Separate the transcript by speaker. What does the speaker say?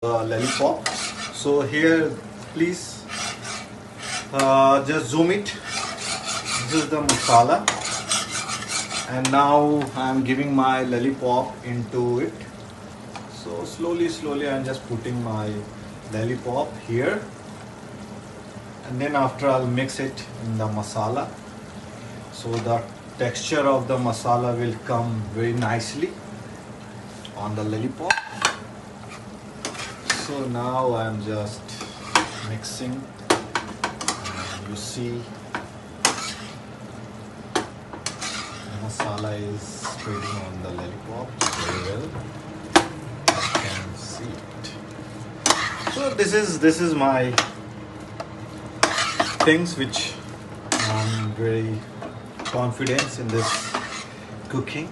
Speaker 1: lollipop. So here, please just zoom it. This is the masala, and now I'm giving my lollipop into it. So slowly I'm just putting my lollipop here, and then after I'll mix it in the masala, so the texture of the masala will come very nicely on the lollipop. So now I'm just mixing, and you see the masala is spreading on the lollipop very well. You can see it. So this is my things which I'm very confident in this cooking.